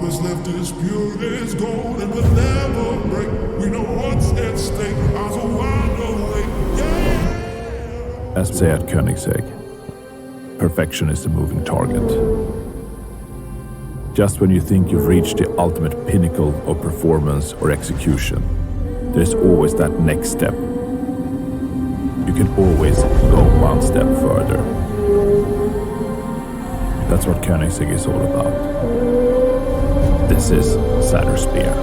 that's left is pure as gold and will never break. We know what's at stake, eyes are wide awake. Yeah. As say at Koenigsegg, perfection is the moving target. Just when you think you've reached the ultimate pinnacle of performance or execution, there's always that next step. You can always go one step further. That's what Koenigsegg is all about. This is Sadair Spear.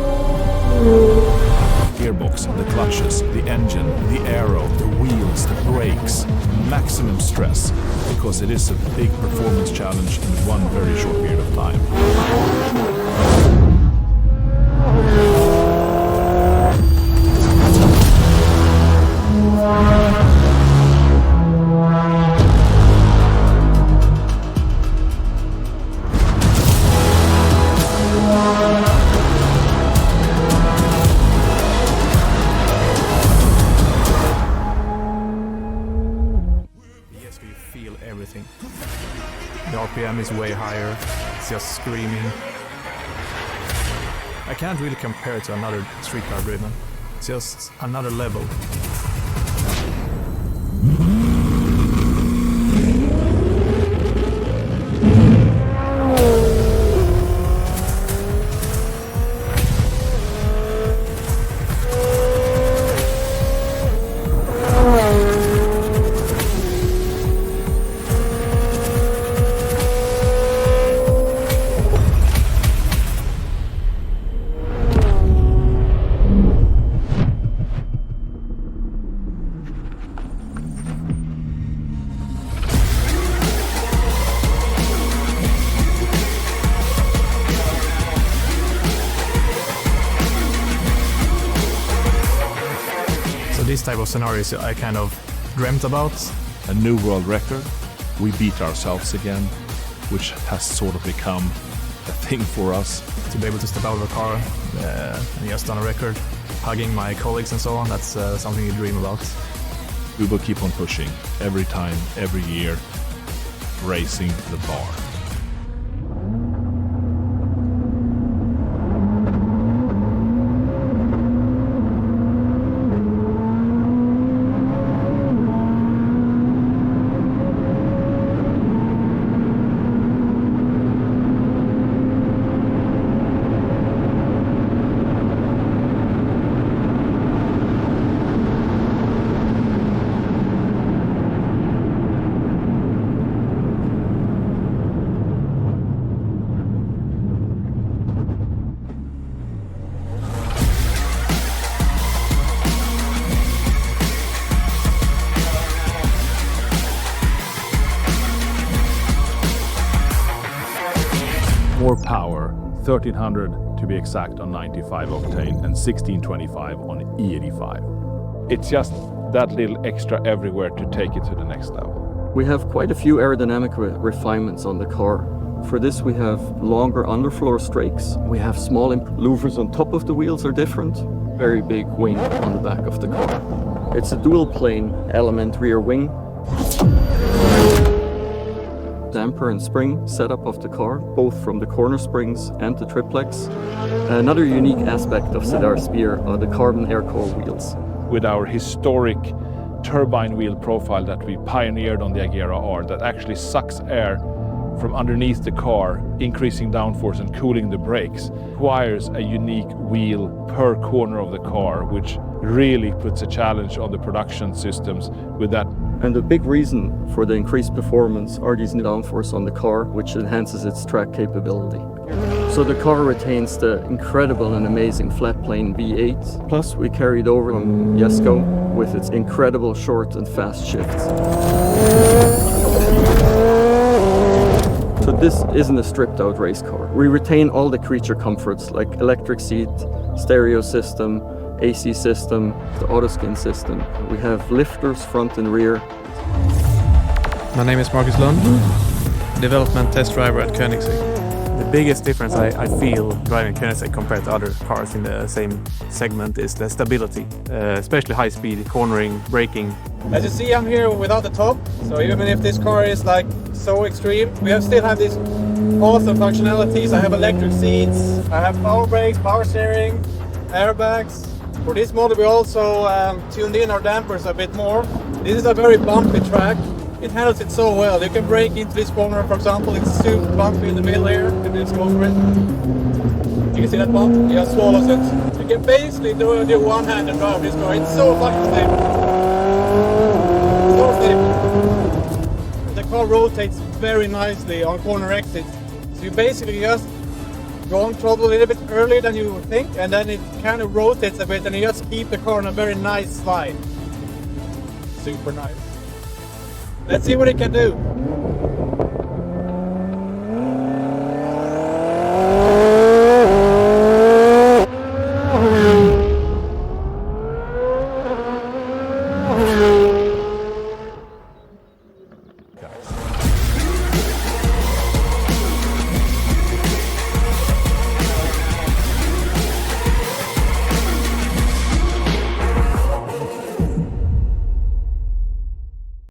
Gearbox, the clutches, the engine, the aero, the wheels, the brakes, maximum stress, because it is a big performance challenge in one very short period of time. Feel everything. The RPM is way higher, it's just screaming. I can't really compare it to another street car driven. It's just another level. This type of scenarios I kind of dreamt about. A new world record. We beat ourselves again, which has sort of become a thing for us. To be able to step out of a car and just on a record, hugging my colleagues and so on, that's something you dream about. We will keep on pushing every time, every year, raising the bar. More power, 1300 to be exact on 95 octane and 1625 on E85. It's just that little extra everywhere to take it to the next level. We have quite a few aerodynamic refinements on the car. For this we have longer underfloor strakes. We have small louvers on top of the wheels are different. Very big wing on the back of the car. It's a dual plane element rear wing. Damper and spring setup of the car, both from the corner springs and the triplex. Another unique aspect of Sadair Spear are the carbon air core wheels. With our historic turbine wheel profile that we pioneered on the Agera R, that actually sucks air from underneath the car, increasing downforce and cooling the brakes, requires a unique wheel per corner of the car, which really puts a challenge on the production systems with that. And the big reason for the increased performance are these downforce on the car, which enhances its track capability. So the car retains the incredible and amazing flat plane V8. Plus we carried over from Jesko with its incredible short and fast shifts. So this isn't a stripped out race car. We retain all the creature comforts like electric seat, stereo system, AC system, the autoskin system. We have lifters front and rear. My name is Marcus Lund, development test driver at Koenigsegg. The biggest difference I feel driving Koenigsegg compared to other cars in the same segment is the stability, especially high speed, cornering, braking. As you see, I'm here without the top, so even if this car is like so extreme, we still have this awesome functionalities. I have electric seats, I have power brakes, power steering, airbags. For this model we also tuned in our dampers a bit more. This is a very bumpy track. It handles it so well. You can brake into this corner, for example. It's super bumpy in the middle here. You can just go for it. You can see that bump? It just swallows it. You can basically do one-handed drive this car. It's so fucking stable. So stable. The car rotates very nicely on corner exits. So you basically just go on throttle a little bit earlier than you would think, and then it kind of rotates a bit, and you just keep the car on a very nice slide. Super nice. Let's see what it can do.